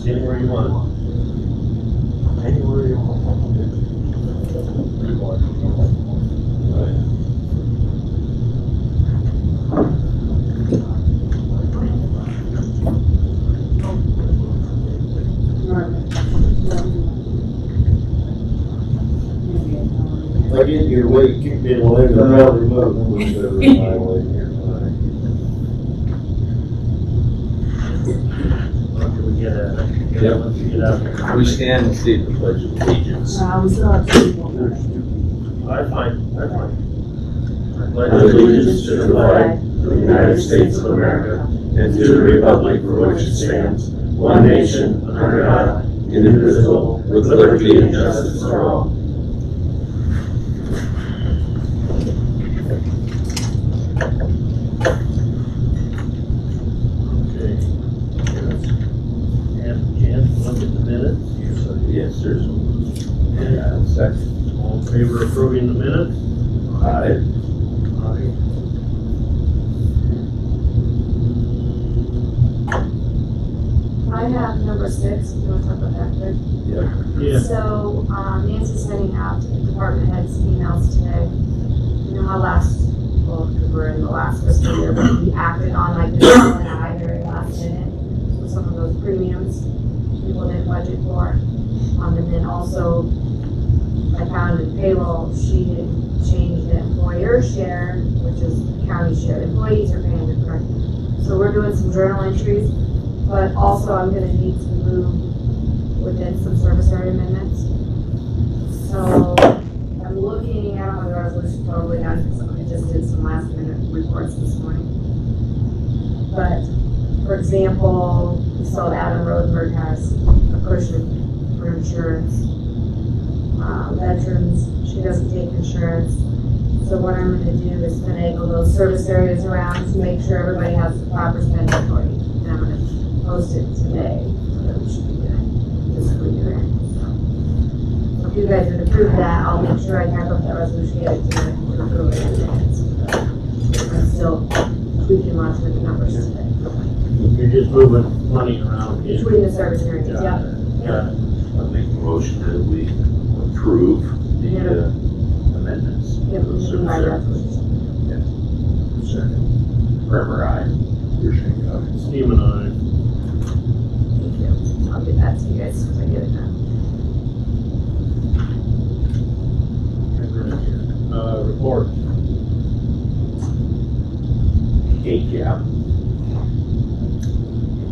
Anywhere you want. Anywhere you want. Like in your weight, keep being leg or not removed. My way here tonight. Can we get a? Yep. Let's get out here. We stand and state the pledge of allegiance. We still have two people. I'm fine. I pledge Allegiance to the flag of the United States of America and to the republic for which it stands, one nation, under God, indivisible, with liberty and justice for all. Okay. Have a chance to look at the minutes. Yes, there's one. And second. All in favor of approving the minutes? Aye. Aye. I have number 6, if you want to talk about that quick. Yep. Yeah. So, Nancy's sending out to the department heads emails today. You know how well, we're in the last fiscal year, but we acted on like this and I very last minute. So some of those premiums people didn't budget for. And then also, I found in payroll, she had changed the employer share, which is the county share. Employees are paying the correct. So we're doing some journal entries, but also I'm gonna need to move within some service area amendments. So I'm looking, I don't have the resolution totally done, because I just did some last minute reports this morning. But, for example, we saw that Adam Rodenberg has a cushion for insurance. Veterans, she doesn't take insurance. So what I'm gonna do is finagle those service areas around to make sure everybody has the proper spending authority. And I'm gonna post it today, so that we should be doing this week. So if you guys would approve that, I'll make sure I type up that resolution, get it to approve it. I'm still tweaking lots of the numbers today. You're just moving money around. Between the service areas, Got yeah. it. Got it. I'll make a motion that we approve the amendments. Yep, to the we can buy service that. area. Second. Forever aye. Your Shank aye. Steve and I. Thank you. I'll get that to you guys as I get it done. Report. Gate gap.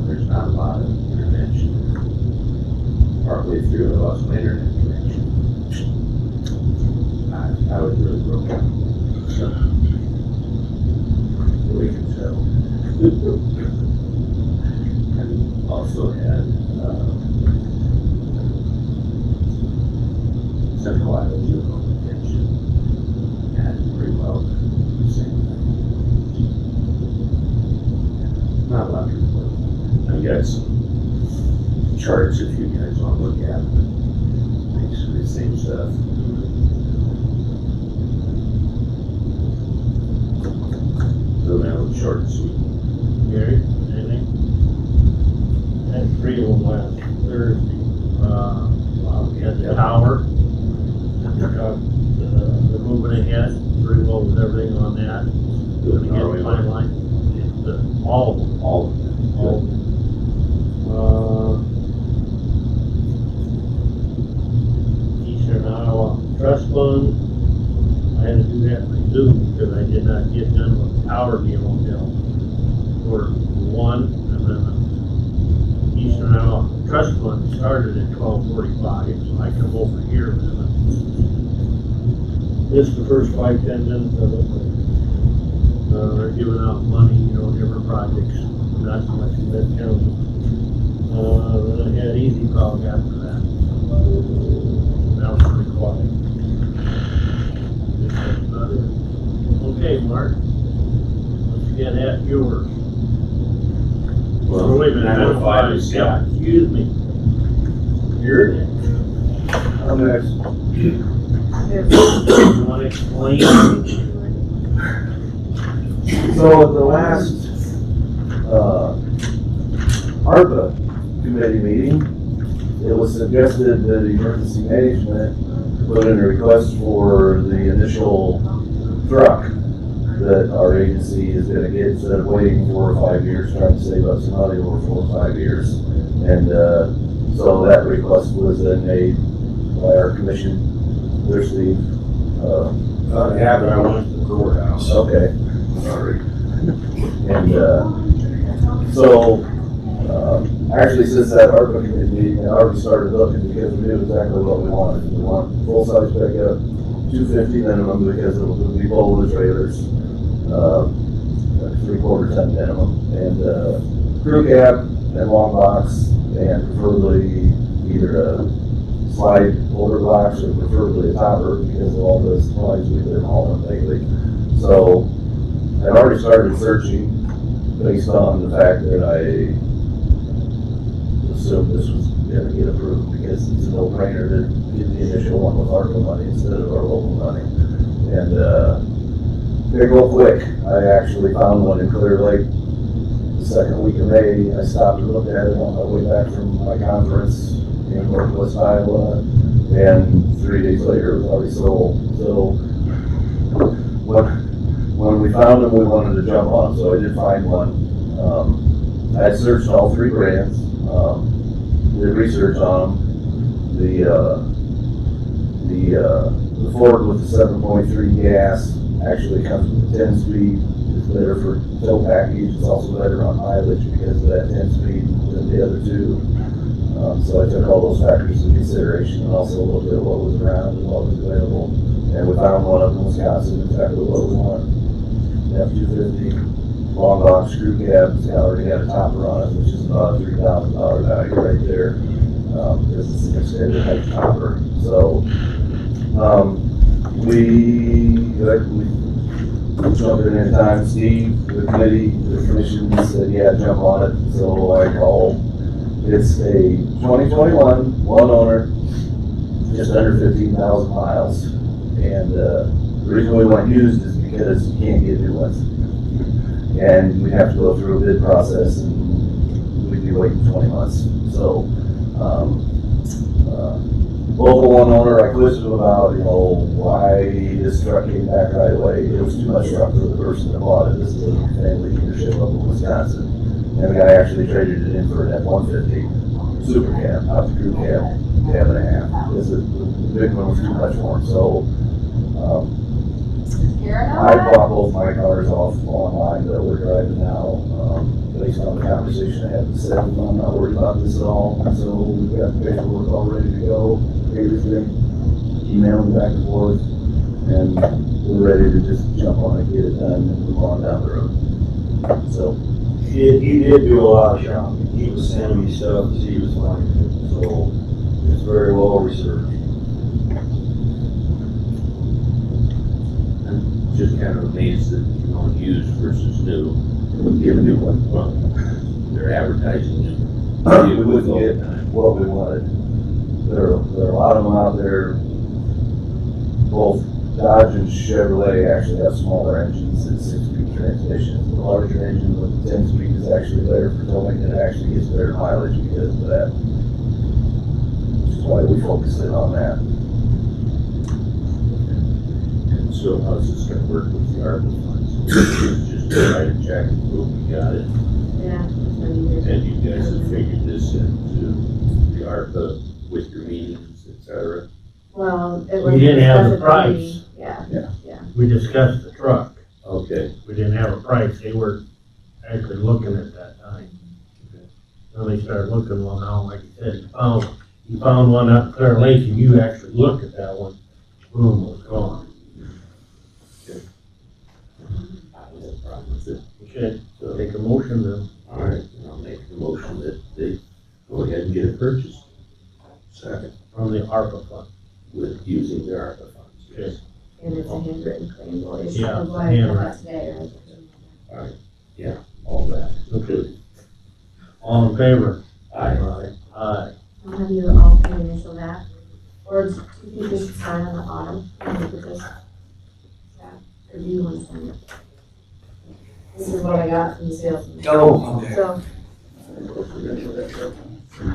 There's not a lot of intervention. Partway through, I lost my internet connection. I was really broken. We can tell. And also had central Iowa juvenile detention. And pretty well the same thing. Not a lot to report. I got some charts if you guys want to look at them. Basically the same stuff. So that was short and sweet. Gary, anything? Had 3 of them last Thursday. We had the tower. They're moving ahead, pretty well with everything on that. Gonna get the timeline. All of them. All of them. All of them. Eastern Iowa Trust Fund. I had to do that by Zoom because I did not get done with the tower deal until for 1, and then the Eastern Iowa Trust Fund started at 12:45, so I come over here and then missed the first 5-10 minutes of it. They're giving out money, different projects, not so much in Benton County. Then I had Easy Call after that. That was pretty quiet. That's about it. Okay, Mark. Let's get at yours. Well, Wait a minute. 905 is Scott. Excuse me. You're next. I'm next. You want to explain? So at the last ARPA committee meeting, it was suggested that emergency management put in a request for the initial truck that our agency is gonna get, instead of waiting 4 or 5 years, trying to save up some money over 4 or 5 years. And, so that request was then made by our commission, there's Steve. Yeah, but I went to the courthouse. Okay. Sorry. And, so, actually, since that ARPA committee meeting, I already started looking because we knew exactly what we wanted. We want full-size pickup, 250 minimum because it will be full of the trailers, 3/4 ton minimum, and, crew cab and long box, and preferably either a slide over box or preferably a topper because of all the supplies we've been hauling lately. So, I've already started searching based on the fact that I assumed this was gonna get approved because it's a no-brainer to get the initial one with ARPA money instead of our local money. And, they go quick. I actually found one in Clear Lake the second week of May. I stopped and looked at it on my way back from my conference in Northwest Iowa, and 3 days later it was already sold. So, when we found them, we wanted to jump on, so I did find one. I had searched all 3 brands, did research on them. The Ford with the 7.3 gas actually comes with a 10-speed. It's better for tow package. It's also better on mileage because of that 10-speed than the other 2. So I took all those factors into consideration and also looked at what was around and what was available. And we found one up in Wisconsin, exactly what we want. F-250, long box screw cab. It's already got a topper on it, which is about a $3,000 value right there. Because it's an extended height topper. So we jumped in time. Steve, the committee, the commission said, yeah, jump on it. So I called. It's a 2021, one owner, just under 15,000 miles. And the reason we went used is because you can't get new ones. And we have to go through a bid process and we'd be waiting 20 months. So, local one owner, I quizzed him about, why this truck came back right away. It was too much truck for the person that bought it. This is a family dealership up in Wisconsin. And the guy actually traded it in for an F-150 super cab, not the crew cab, cab and a half. Because the big one was too much for him. So, I bought both my cars off online that we're driving now, based on the conversation I had with Seth. I'm not worried about this at all. So we've got the paperwork all ready to go, everything, emailing back and forth, and we're ready to just jump on it, get it done, and move on down the road. So He did do a lot of shopping. He was sending me stuff as he was finding it, so it's very well researched. I'm just kind of amazed that you're going used versus new. Give a new one. Well, they're advertising new. we wouldn't get what we wanted. There are a lot of them out there. Both Dodge and Chevrolet actually have smaller engines and 6-speed transmissions. The larger engine with the 10-speed is actually better for towing and it actually gets better mileage because of that. Which is why we focus in on that. And so how's this gonna work with the ARPA funds? Just write a check and boom, we got it. Yeah. And you guys have figured this into the ARPA with your meetings, et cetera. Well, it was. We didn't have the discussed at price. meeting. Yeah. We discussed the truck. Okay. We didn't have a price. They were actually looking at that time. Then they started looking, well, now, like you said, you found one up Clear Lake and you actually looked at that one, boom, it was gone. I don't have a problem with it. Okay, so take a motion then. All right, I'll make the motion that they go ahead and get it purchased. Second, From the ARPA fund. with using their ARPA funds. Okay. And it's a handwritten claim, boy. Yeah, I'm glad handwritten. that's today, right? All that. Okay. All in favor? Aye. Aye. I'll have you all initial that. Or do you think we should sign on the bottom? And look at this. Yeah. Or do you want to sign it? This is what I got from the salesman. Oh, okay. So, Well,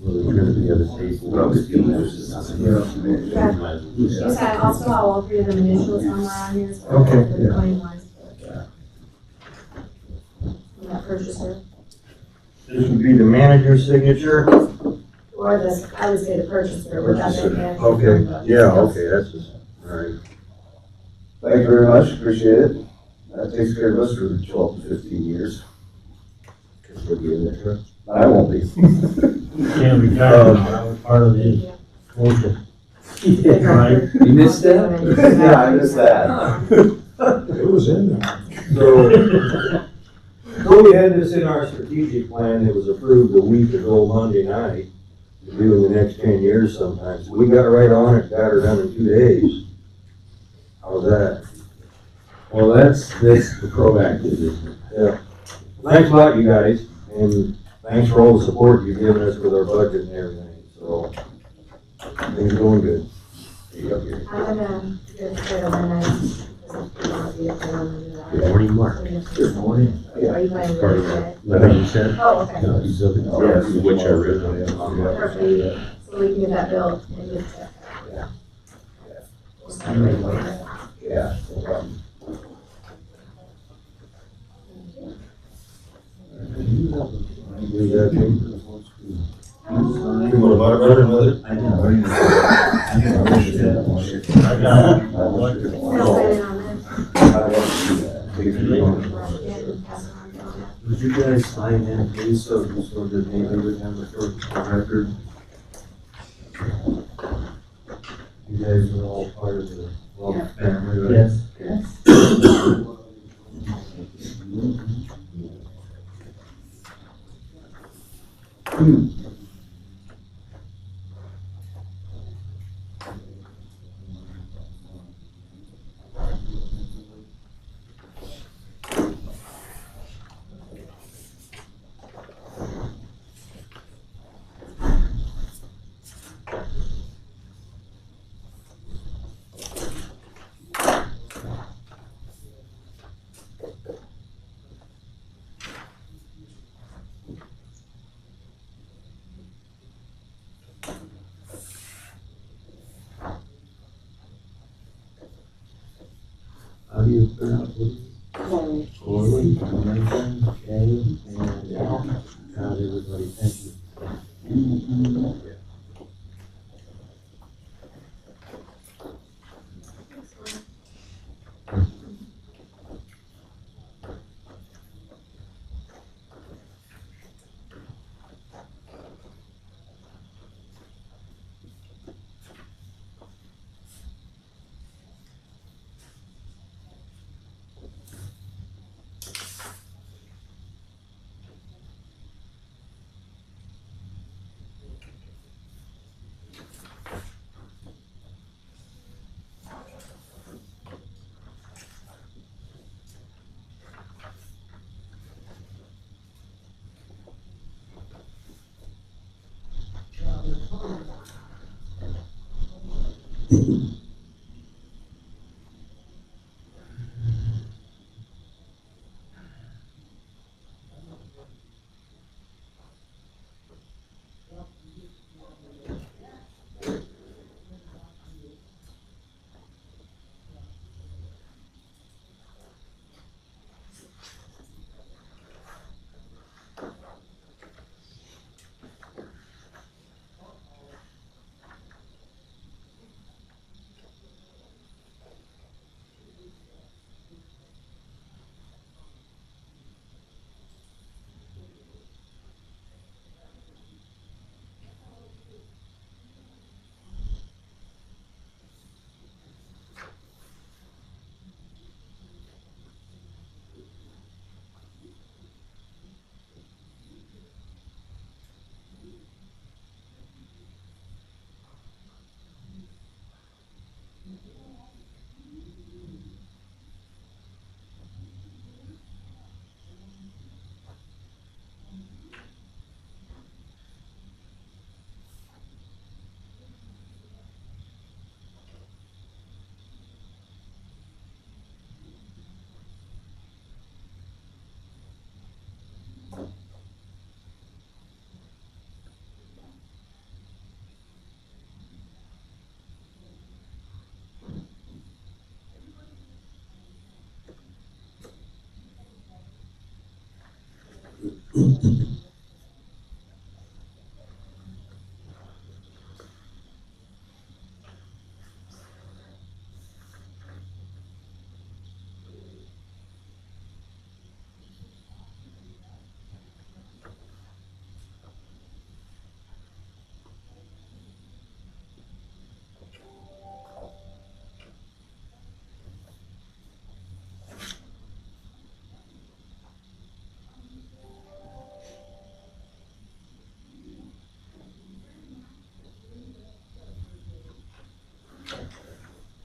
there's gonna be other states. Just had also all three of them initials somewhere on here. So Okay, the yeah. claim was. And that purchaser, This would be the manager's signature? or the, I would say the purchaser, without that manager. Okay, yeah, okay, that's just, all right. Thank you very much, appreciate it. That takes care of us for 12 to 15 years. Cause we'll be in there. I won't be. Can't retire, that was part of his motion. Right. You missed that? Yeah, I missed that. It was in there. So we had this in our strategic plan that was approved a week ago Monday night, to do in the next 10 years sometimes. We got right on it, got her done in 2 days. How's that? Well, that's the proactive, isn't it? Thanks a lot, you guys, and thanks for all the support you've given us with our budget and everything, so things are going good. I'm gonna go to the overnight. Good morning, Mark. Good morning. Are you going to Part of read the it? letter you sent? Oh, okay. No, he's looking, which I read. Perfect. So we can get that bill and just. Yeah. Just have it right there. Yeah, no problem. You want to buy brother and mother? I got it. I'll sign it on Would you guys sign in, please, so that maybe we have it for record? You guys are all part of the family, right? Yes. How do you pronounce it? Corley, Benton, Kay, and Al. Got everybody, thank you.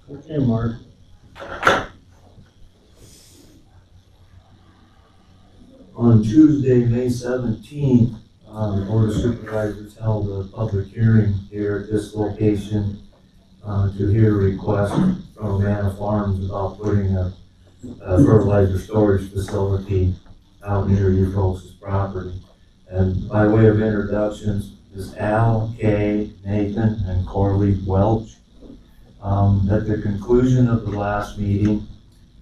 Okay, Mark. On Tuesday, May 17th, the Board of Supervisors held a public hearing here at this location to hear a request from Amana Farms about putting a fertilizer storage facility out near you folks' property. And by way of introductions, is Al, Kay, Nathan, and Corley Welch. At the conclusion of the last meeting,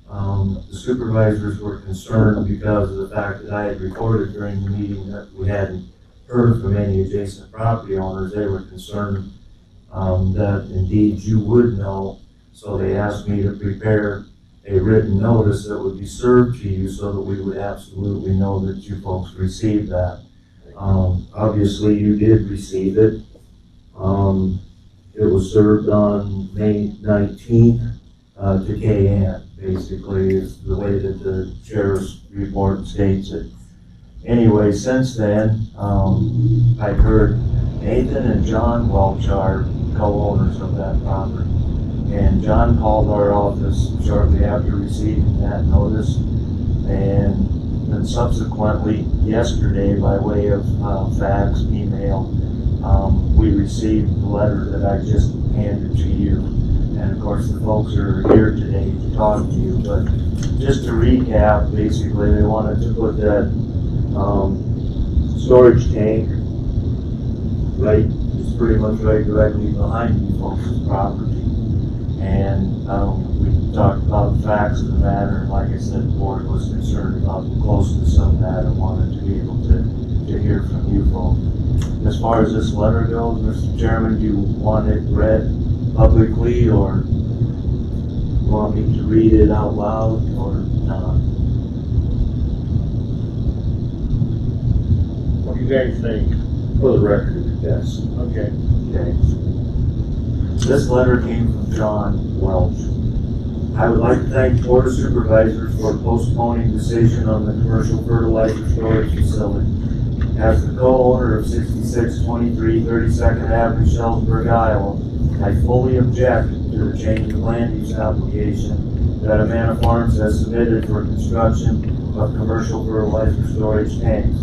the supervisors were concerned because of the fact that I had reported during the meeting that we hadn't heard from any adjacent property owners. They were concerned that indeed you would know, so they asked me to prepare a written notice that would be served to you so that we would absolutely know that you folks received that. Obviously you did receive it. It was served on May 19th to KN, basically, is the way that the sheriff's report states it. Anyway, since then, I've heard Nathan and John Welch are co-owners of that property. And John called our office shortly after receiving that notice. And then subsequently, yesterday, by way of fax, email, we received the letter that I just handed to you. And of course, the folks are here today to talk to you. But just to recap, basically, they wanted to put that storage tank right, it's pretty much right directly behind you folks' property. And we talked about the facts of the matter, and like I said, the board was concerned about the closeness of that and wanted to be able to hear from you folks. As far as this letter goes, Mr. Chairman, do you want it read publicly, or you want me to read it out loud, or not? What do you guys think? For the record, yes. Okay. Okay. This letter came from John Welch. I would like to thank the Board of Supervisors for postponing decision on the commercial fertilizer storage facility. As the co-owner of 6623 32nd Avenue, Sheldsburg, Iowa, I fully object to the change of land use application that Amana Farms has submitted for construction of commercial fertilizer storage tanks.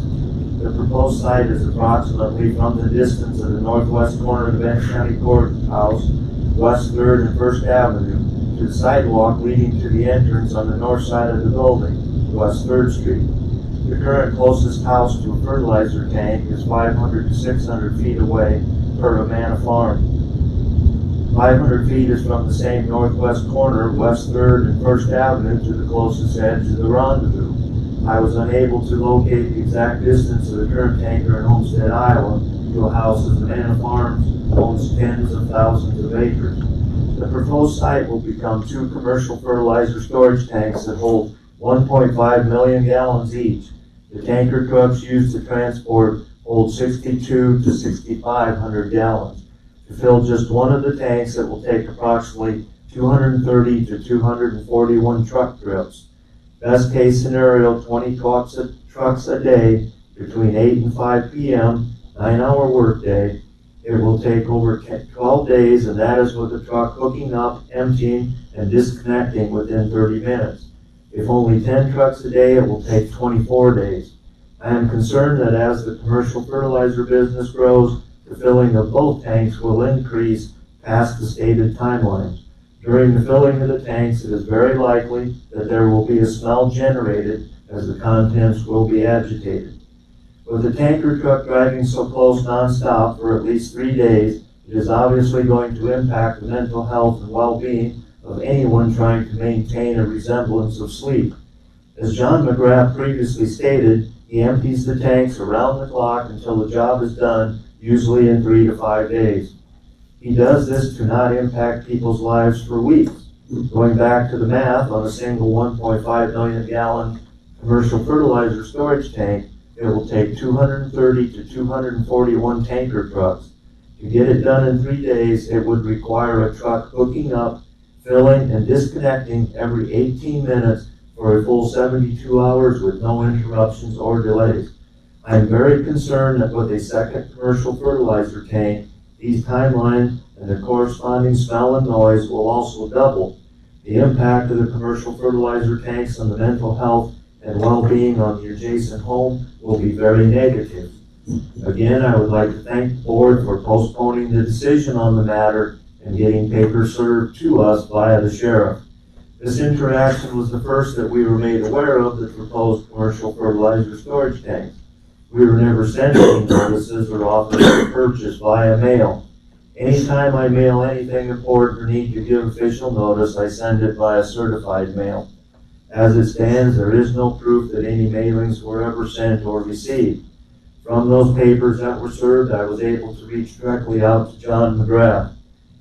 The proposed site is approximately from the distance of the northwest corner of the Benton County Courthouse, West 3rd and 1st Avenue, to the sidewalk leading to the entrance on the north side of the building, West 3rd Street. The current closest house to a fertilizer tank is 500 to 600 feet away per Amana Farm. 500 feet is from the same northwest corner, West 3rd and 1st Avenue, to the closest edge of the rendezvous. I was unable to locate the exact distance of the current tanker in Homestead, Iowa, to a house as Amana Farms owns tens of thousands of acres. The proposed site will become 2 commercial fertilizer storage tanks that hold 1.5 million gallons each. The tanker trucks used to transport hold 62 to 6,500 gallons. To fill just one of the tanks, it will take approximately 230 to 241 truck trips. Best case scenario, 20 trucks a day between 8 and 5 p.m., 9-hour workday. It will take over 12 days, and that is with the truck hooking up, emptying, and disconnecting within 30 minutes. If only 10 trucks a day, it will take 24 days. I am concerned that as the commercial fertilizer business grows, the filling of both tanks will increase past the stated timelines. During the filling of the tanks, it is very likely that there will be a smell generated as the contents will be agitated. With the tanker truck driving so close nonstop for at least 3 days, it is obviously going to impact the mental health and well-being of anyone trying to maintain a resemblance of sleep. As John McGrath previously stated, he empties the tanks around the clock until the job is done, usually in 3 to 5 days. He does this to not impact people's lives for weeks. Going back to the math, on a single 1.5 million gallon commercial fertilizer storage tank, it will take 230 to 241 tanker trucks. To get it done in 3 days, it would require a truck hooking up, filling, and disconnecting every 18 minutes for a full 72 hours with no interruptions or delays. I am very concerned that with a second commercial fertilizer tank, these timelines and the corresponding smell and noise will also double. The impact of the commercial fertilizer tanks on the mental health and well-being on the adjacent home will be very negative. Again, I would like to thank the board for postponing the decision on the matter and getting papers served to us via the sheriff. This interaction was the first that we were made aware of the proposed commercial fertilizer storage tanks. We were never sent any notices or offers to purchase via mail. Anytime I mail anything important or need to give official notice, I send it via certified mail. As it stands, there is no proof that any mailings were ever sent or received. From those papers that were served, I was able to reach directly out to John McGrath.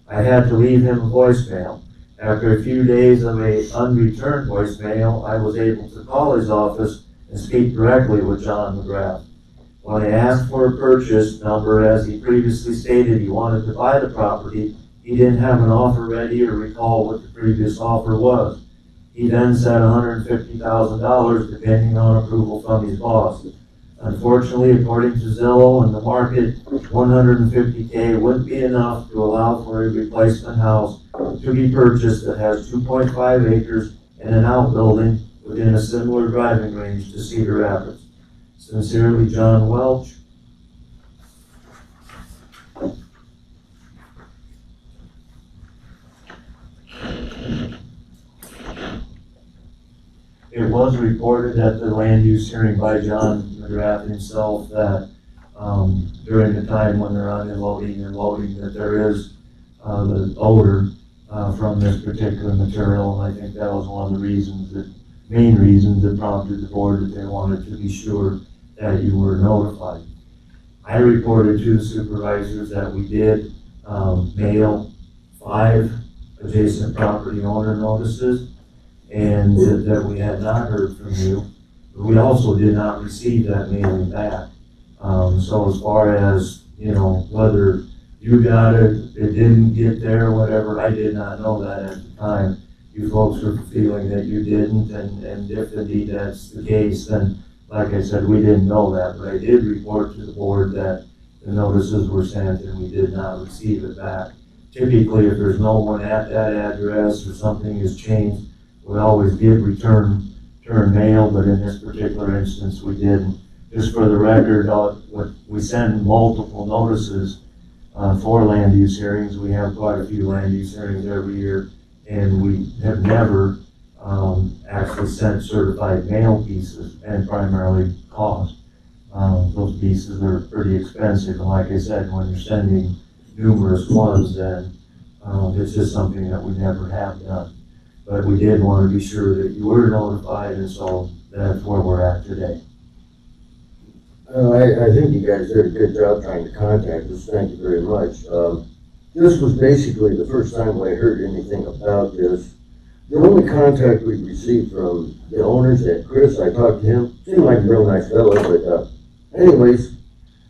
I had to leave him a voicemail. After a few days of an unreturned voicemail, I was able to call his office and speak directly with John McGrath. When I asked for a purchase number, as he previously stated he wanted to buy the property, he didn't have an offer ready or recall what the previous offer was. He then said $150,000 depending on approval from his boss. Unfortunately, according to Zillow and the market, $150K wouldn't be enough to allow for a replacement house to be purchased that has 2.5 acres and an outbuilding within a similar driving range to Cedar Rapids. Sincerely, John Welch. It was reported at the land use hearing by John McGrath himself that during the time when they're unloading and loading that there is the odor from this particular material, and I think that was one of the reasons, main reasons that prompted the board that they wanted to be sure that you were notified. I reported to the supervisors that we did mail 5 adjacent property owner notices, and that we had not heard from you. We also did not receive that mailing back. So as far as, you know, whether you got it, it didn't get there, whatever, I did not know that at the time. You folks are feeling that you didn't, and if indeed that's the case, then like I said, we didn't know that, but I did report to the board that the notices were sent and we did not receive it back. Typically, if there's no one at that address or something has changed, we always give return mail, but in this particular instance, we didn't. Just for the record, we send multiple notices for land use hearings. We have quite a few land use hearings every year, and we have never actually sent certified mail pieces, and primarily cost. Those pieces are pretty expensive, and like I said, when you're sending numerous ones, then it's just something that we never have done. But we did want to be sure that you were notified, and so that's where we're at today. I think you guys did a good job trying to contact us. Thank you very much. This was basically the first time I heard anything about this. The only contact we received from the owners at Chris, I talked to him, seemed like a real nice fellow, but anyways,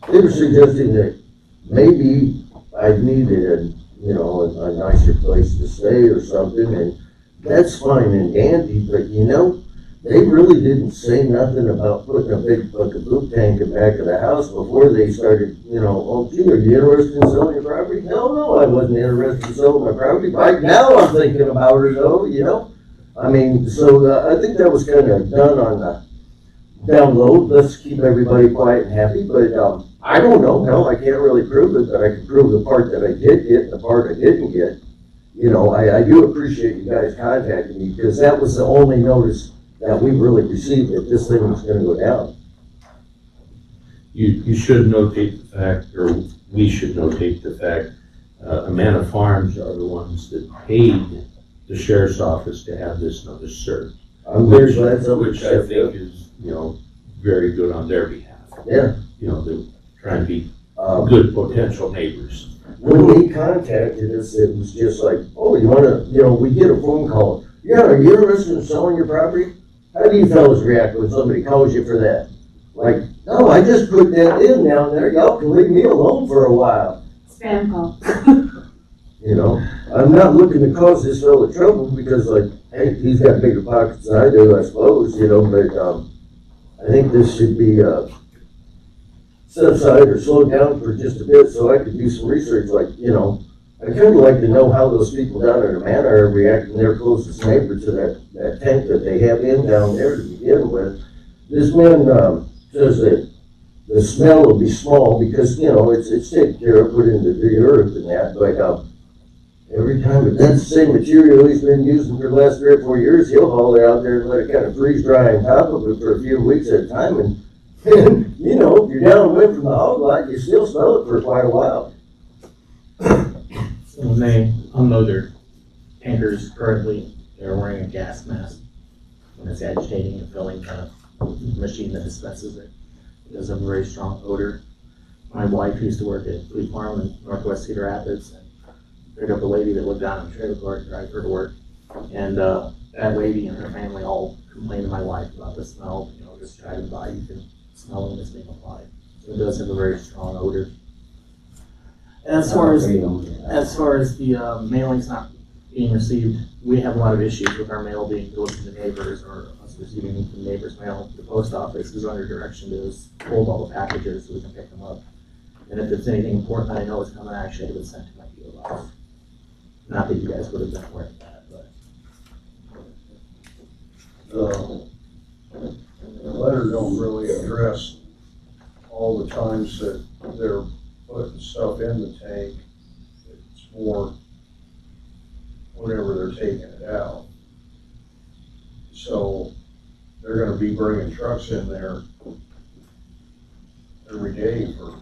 they were suggesting that maybe I needed a nicer place to stay or something, and that's fine and dandy, but you know, they really didn't say nothing about putting a big book tank in the back of the house before they started, oh gee, are you interested in selling your property? No, I wasn't interested in selling my property. Right now I'm thinking about it though, I mean, so I think that was kind of done on the down low. Let's keep everybody quiet and happy, but I don't know, hell, I can't really prove it, but I can prove the part that I did get and the part I didn't get. I do appreciate you guys contacting me, because that was the only notice that we really received that this thing was going to go down. You should notate the fact, or we should notate the fact, Amana Farms are the ones that paid the sheriff's office to have this notice served. I'm very glad somebody Which I stepped up. think is, very good on their behalf. Yeah. They're trying to be Um, good potential neighbors. When they contacted us, it was just like, oh, you wanna, we get a phone call. Yeah, are you interested in selling your property? How do you fellas react when somebody calls you for that? Like, no, I just put that in down there. Y'all can leave me alone for a while. Spam call. I'm not looking to cause this fella trouble because like, hey, he's got bigger pockets than I do, I suppose, but, I think this should be, set aside or slowed down for just a bit so I could do some research, like, I kind of like to know how those people down in Amana are reacting, their closest neighbor to that tank that they have in down there to begin with. This man, says that the smell will be small because, it's taken care of, put into the earth and that, but, every time, if that's the same material he's been using for the last 3 or 4 years, he'll haul it out there and let it kind of freeze dry on top of it for a few weeks at a time. And if you're downwind from the hog lot, you still smell it for quite a while. When they unload their tankers currently, they're wearing a gas mask when it's agitating and filling kind of machine that dispenses it. It does have a very strong odor. My wife used to work at Fleet Farm in Northwest Cedar Rapids, and picked up a lady that lived down in the trailer park, drive her to work. And that lady and her family all complained to my wife about the smell. Just driving by, you can smell when it's being applied. So it does have a very strong odor. As far as the mailings not being received, we have a lot of issues with our mail being delivered to neighbors or us receiving from neighbors' mail. The post office is under direction to hold all the packages so we can pick them up. And if it's anything important I know is coming, I actually have it sent to my PO box. Not that you guys would have been aware of that, but. The letter don't really address all the times that they're putting stuff in the tank. It's more whenever they're taking it out. So they're gonna be bringing trucks in there every day for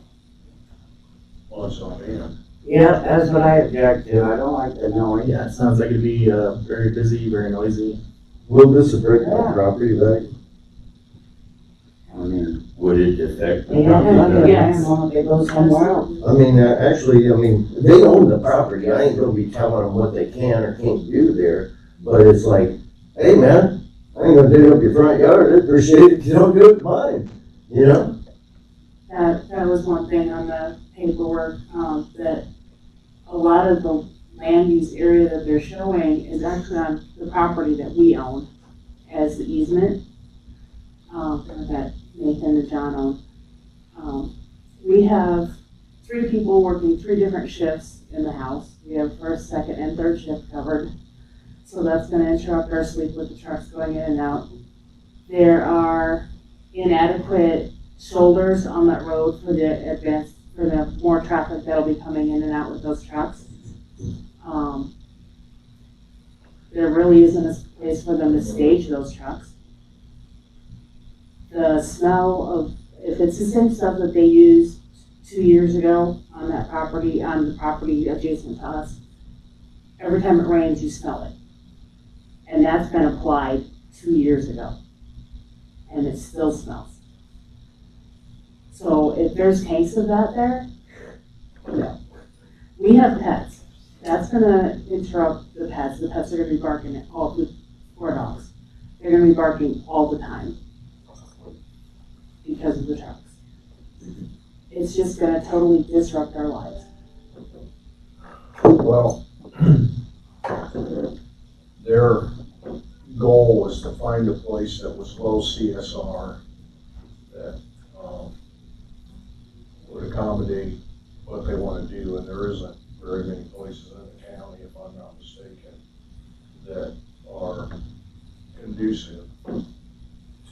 months on end. Yeah, that's what I object to. I don't like the noise. Yeah, it sounds like it'd be very busy, very noisy. Will this affect my property value? I mean, Would it affect the they have property money, value? Yes. they go somewhere else. Actually, they own the property. I ain't gonna be telling them what they can or can't do there. But it's like, hey man, I ain't gonna dig up your front yard. I appreciate it if you don't do it mine, That was one thing on the paperwork, that a lot of the land use area that they're showing is actually on the property that we own as the easement, that Nathan and John own. We have 3 people working 3 different shifts in the house. We have first, second, and third shift covered. So that's gonna interrupt our sleep with the trucks going in and out. There are inadequate shoulders on that road for the more traffic that'll be coming in and out with those trucks. There really isn't a place for them to stage those trucks. The smell of, if it's the same stuff that they used 2 years ago on the property adjacent to us, every time it rains, you smell it. And that's been applied 2 years ago. And it still smells. So if there's tanks of that there, no. We have pets. That's gonna interrupt the pets. The pets are gonna be barking at all the 4 dogs. They're gonna be barking all the time because of the trucks. It's just gonna totally disrupt our lives. Well, their goal was to find a place that was low CSR that would accommodate what they want to do, and there isn't very many places in the county, if I'm not mistaken, that are conducive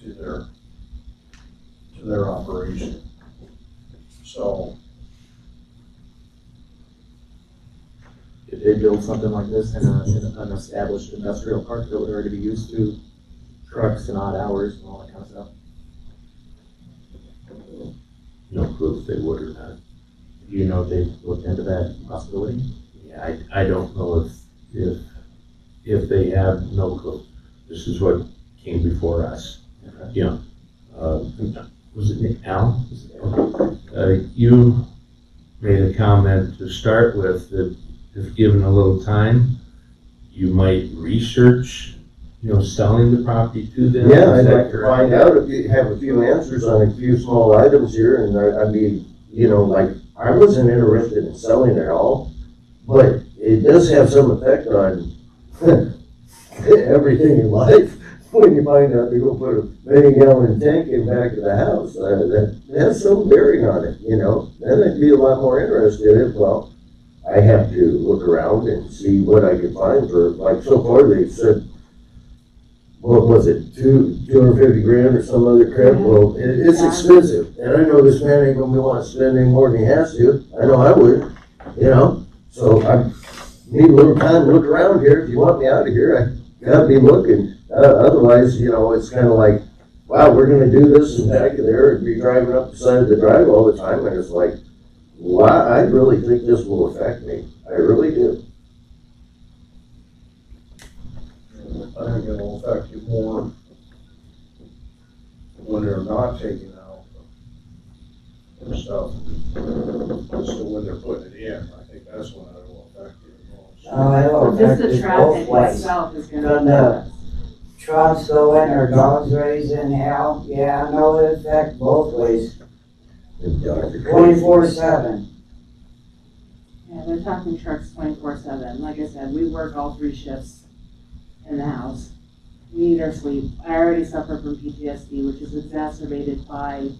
to their operation. So If they build something like this in an established industrial park that would already be used to trucks and odd hours and all that kind of stuff. No clue if they would or not. Do you know if they've looked into that possibility? Yeah, I don't know if they have, no clue. This is what came before us. You know, was it Al? You made a comment to start with that if given a little time, you might research, selling the property to them. Yeah, Is I'd that like to correct? find out if you have a few answers on a few small items here, and I'd be, like, I wasn't interested in selling it all, but it does have some effect on everything in life. When you find out they're gonna put a million-gallon tank in back of the house, that has some bearing on it, Then I'd be a lot more interested in it. Well, I have to look around and see what I can find for, like, so far they've said, what was it, 250 grand or some other crap? Well, it's expensive, and I know this man ain't gonna be wanting to spend any more than he has to. I know I would, so I need a little time to look around here. If you want me out of here, I gotta be looking. Otherwise, it's kind of like, wow, we're gonna do this and back of there and be driving up the side of the drive all the time, and it's like, wow, I really think this will affect me. I really do. I think it'll affect you more when they're not taking out their stuff. So when they're putting it in, I think that's when it'll affect you the most. It'll Just affect the us traffic both ways. itself is gonna From affect the us. trucks going or dogs raising hell, yeah, I know it affects both ways, 24/7. Yeah, they're talking trucks 24/7. Like I said, we work all 3 shifts in the house. We need our sleep. I already suffer from PTSD, which is exacerbated by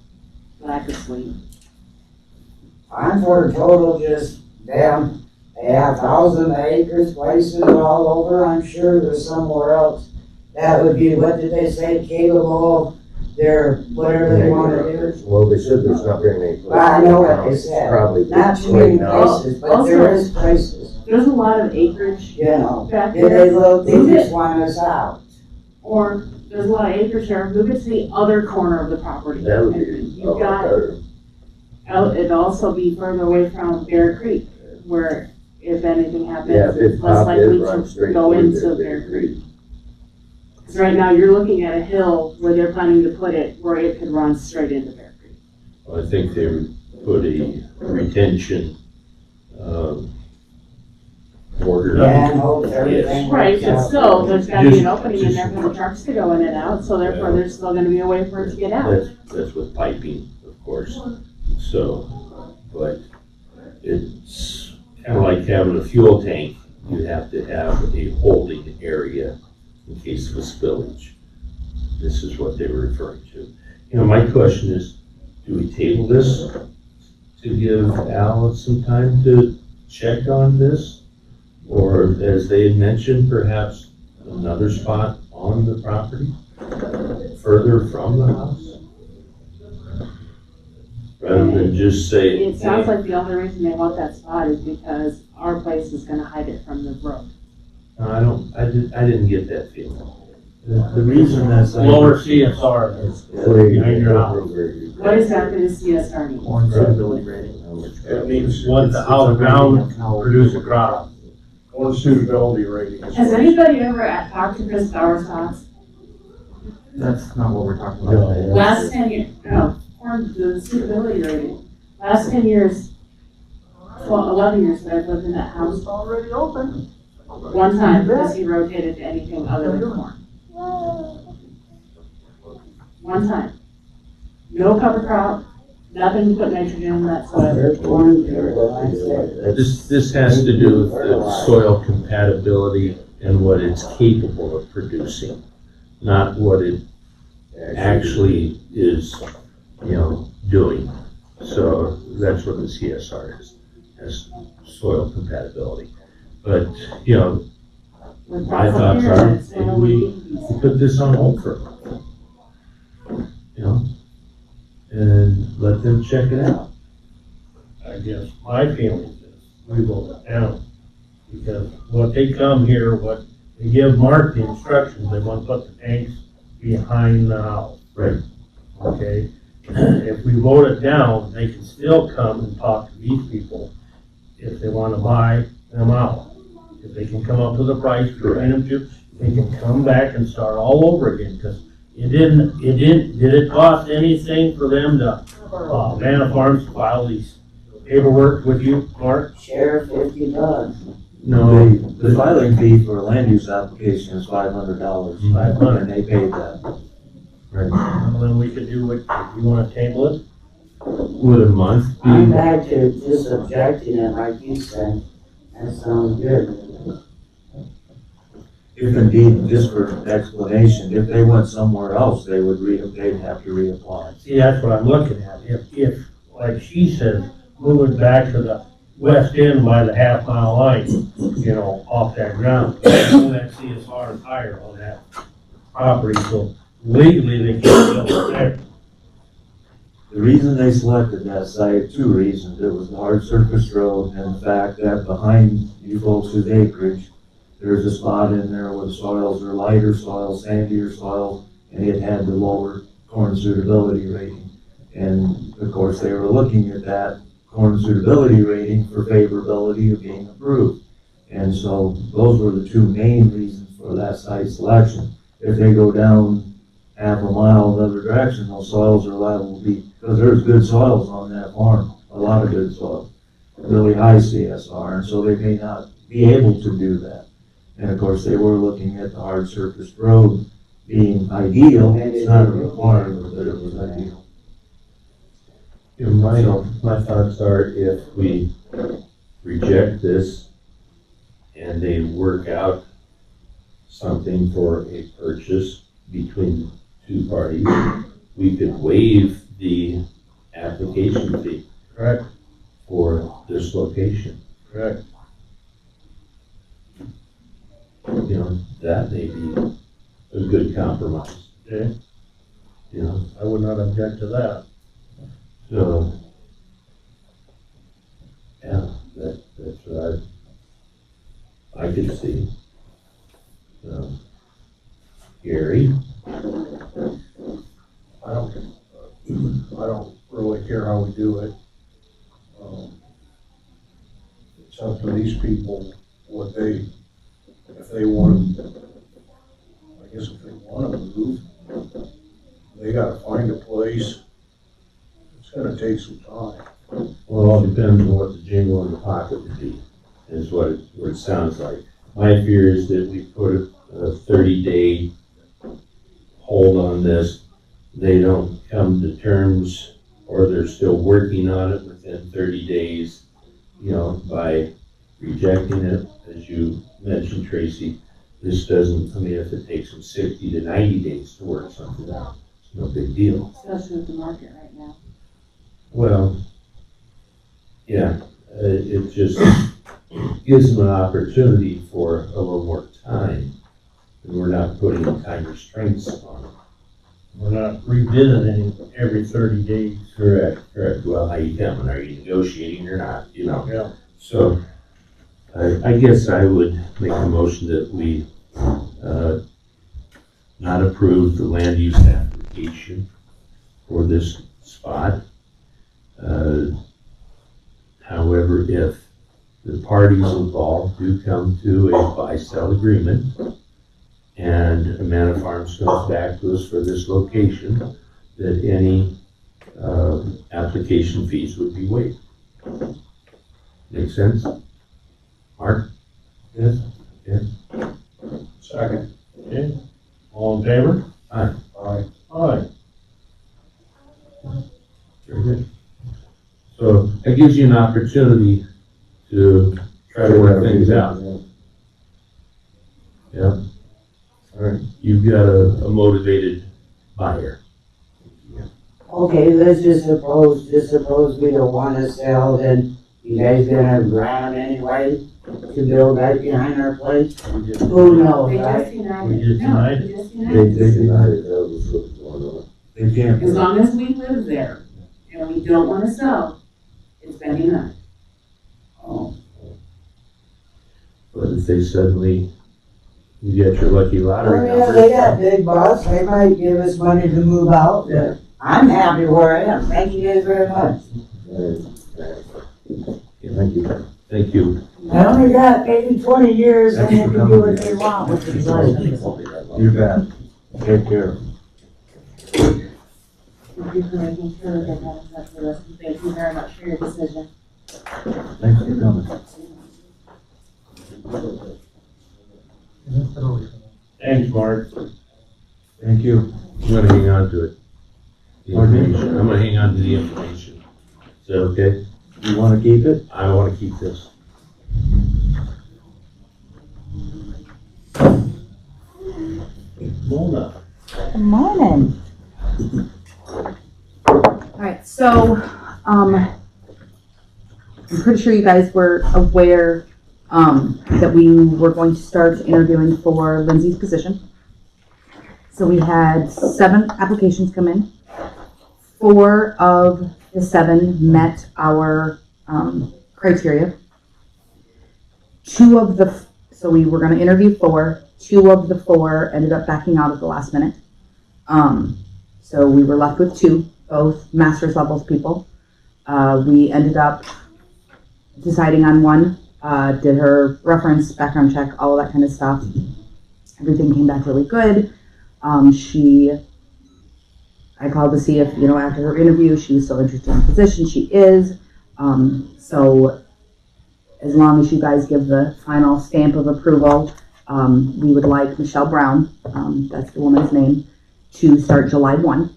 lack of sleep. I'm for total just, damn, they have 1,000 acres places all over, I'm sure there's somewhere else. That would be, what did they say, capable of their, whatever they wanna do. Well, they said there's not very many places. I know what they said. Probably. Not too many right now. places, but there is places, There's a lot of acreage back Did they there. look, they just want us out. Or there's a lot of acreage there. Move it to the other corner of the property. That would And be a you've lot got, better. it'd also be further away from Bear Creek, where if anything happens, Yeah, if it's it less popped, likely it'd run to straight go through into there, Bear Creek. Because right now, you're looking at a hill where they're planning to put it, where it could run straight into Bear Creek. I think they would put a retention, border. Yeah, and hope everything Right, works but out. still, there's gotta be an Just- opening in there for the trucks to go in and out, so therefore, Yeah. there's still gonna be a way for it to get out. That's with piping, of course, so, but it's kind of like having a fuel tank. You have to have a holding area in case of a spillage. This is what they were referring to. My question is, do we table this to give Al some time to check on this? Or as they had mentioned, perhaps another spot on the property, further from the house? Rather than just say. It sounds like the only reason they want that spot is because our place is gonna hide it from the road. No, I didn't get that feeling. The reason that's. Lower CSR is behind your house. What exactly does CSR mean? Or suitability rating. It means What the, how the ground produce a crop. or suitability rating. is Has what- anybody ever talked to Chris Bauer's house? That's not what we're talking about today. Last 10 years, no, or the suitability rating. Last 10 years, 11 years that I've lived in that house. Already open. One time, because he rotated to anything other than corn. One time. No cover crop, nothing to put nitrogen in that soil. There's one there, I said. This has to do with the soil compatibility and what it's capable of producing, not what it actually is, doing. So that's what the CSR is soil compatibility. But, With my fossil thoughts fuels, are, it's maybe soil we leaching. put this on hold for, and let them check it out. I guess my feelings is we vote it down. Because what they come here, what they give Mark the instructions, they want to put the tanks behind the house. Right. Okay? If we vote it down, they can still come and talk to these people if they want to buy them out. If they can come up with a price for them to, they can come back and start all over again. Because did it cost anything for them to, Manor Farms file these paperwork with you, Mark? Share $50. No, the filing fee for a land use application is $500. $500. And they paid that. Well, then we could do what, you wanna table it? Would a month be? I'm back to just objecting it like you said. That sounds good. If indeed, just for explanation, if they went somewhere else, they'd have to reapply. See, that's what I'm looking at. If, like she said, moving back to the west end by the half-mile line, you know, off that ground, that CSR is higher on that property, so legally they can't build it there. The reason they selected that site, two reasons. It was the hard surface road and the fact that behind you folks' acreage, there's a spot in there where the soils are lighter soils, sandier soils, and it had the lower corn suitability rating. And of course, they were looking at that corn suitability rating for favorability of being approved. And so those were the two main reasons for that site selection. If they go down half a mile another direction, those soils are liable to be, because there's good soils on that farm, a lot of good soils, really high CSR, and so they may not be able to do that. And of course, they were looking at the hard surface road being ideal. It's not a requirement, but it was ideal. You know, my thoughts are if we reject this and they work out something for a purchase between two parties, we could waive the application fee. Correct. For this location. Correct. You know, that may be a good compromise, Okay, you know, I would not object to that. so. Yeah, that's what I could see. So, Gary? I don't really care how we do it. It's up to these people what if they want, I guess if they want to move, they gotta find a place. It's gonna take some time. Well, it all depends on what the jingle in the pocket would be, is what it sounds like. My fear is that we put a 30-day hold on this, they don't come to terms, or they're still working on it within 30 days, you know, by rejecting it, as you mentioned, Tracy. This doesn't, I mean, if it takes them 60 to 90 days to work something out, it's no big deal. Especially with the market right now. Well, yeah, it just gives them an opportunity for a little more time, and we're not putting time restraints on them. We're not revisiting every 30 days. Correct. Well, how you coming? Are you negotiating or not? You know. Yeah. So, I guess I would make a motion that we not approve the land use application for this spot. However, if the parties involved do come to a buy-sell agreement and Manor Farms comes back to us for this location, that any application fees would be waived. Make sense? Mark? Yes? Yes? Second. Okay, all in favor? Aye. Aye. Very good. So that gives you an opportunity to try to work things out. Yeah. All right, you've got a motivated buyer. Okay, let's just suppose we don't wanna sell, then you guys gonna have ground anyway to build right behind our place? Who knows, They just right? denied We it. just No, denied they just They denied it. denied it, that was what was going on. They can't. As long as we live there and we don't wanna sell, it's been denied. Oh, But if they suddenly, you get your lucky lottery yeah, number. they got big bucks, they might give us money to move out, but I'm happy where I am, thank you guys very much. Thank you. Thank you. I only got maybe 20 years and they Thanks can for do coming. what they want with the place. You bet. Take care. Thank you for making sure that that is up to us. Thank you very much for your decision. Thanks for coming. Thanks, Mark. Thank you. I'm gonna hang on to it. The Pardon me? information. I'm gonna hang on to the information. Is that okay? You wanna keep it? I wanna keep this. Mona. Good morning. Alright, so, I'm pretty sure you guys were aware, that we were going to start interviewing for Lindsay's position. So we had 7 applications come in. 4 of the 7 met our, criteria. So we were gonna interview 4. 2 of the 4 ended up backing out at the last minute. So we were left with 2, both master's levels people. We ended up deciding on 1, did her reference, background check, all of that kind of stuff. Everything came back really good. I called to see if, after her interview, she was still interested in the position. She is. So as long as you guys give the final stamp of approval, we would like Michelle Brown, that's the woman's name, to start July 1.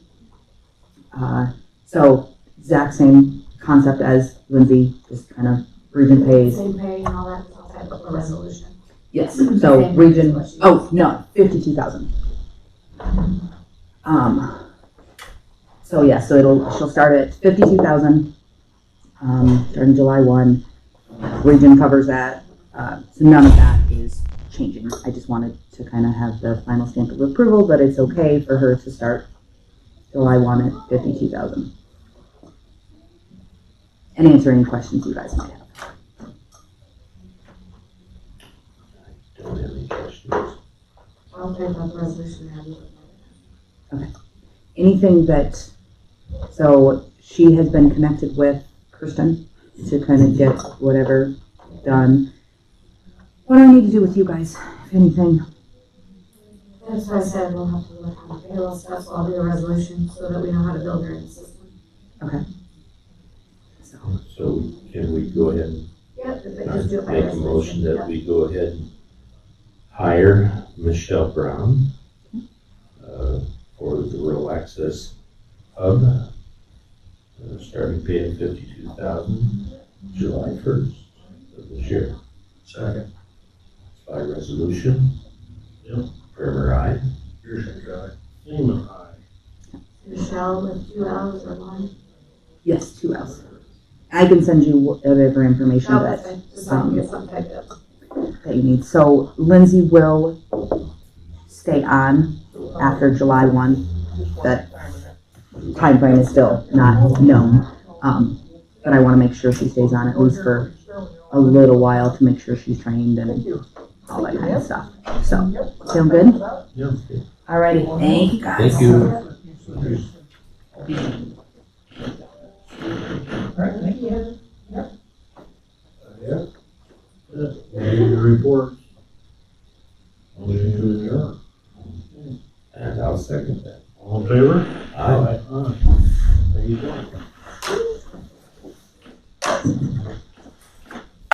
So exact same concept as Lindsay, just kind of region pays. Same pay and all that, all type of a resolution. Yes, so region, no, 52,000. So yeah, so she'll start at 52,000, starting July 1. Region covers that, so none of that is changing. I just wanted to kind of have the final stamp of approval, but it's okay for her to start July 1 at 52,000. And answer any questions you guys might have. Don't have any questions. I'll type up the resolution and have you. Anything that, so she has been connected with Kirsten to kind of get whatever done. What do I need to do with you guys, if anything? That's why I said we'll have to look at the payroll stuff, so I'll do a resolution so that we know how to build her in the system. Okay. So can we go ahead and Yep, if they just do it by make a resolution. motion that Yep. we go ahead and hire Michelle Brown for the rural access hub, starting pay of $52,000, July 1st of this year. Second. By resolution. Yep. Primer, aye. Pearson, guy. Seaman, aye. Michelle with 2 L's or 1? Yes, 2 L's. I can send you whatever information No, that, that's fine, just so I can get something typed up. that you need. So Lindsay will stay on after July 1. That time frame is still not known. But I want to make sure she stays on at least for a little while to make sure she's trained and all that kind of stuff. So, sound good? Yeah. Alrighty, thank you guys. Thank you. Yeah. Any reports? Motion to adjourn. And I'll second that. All in favor? Aye. There you go.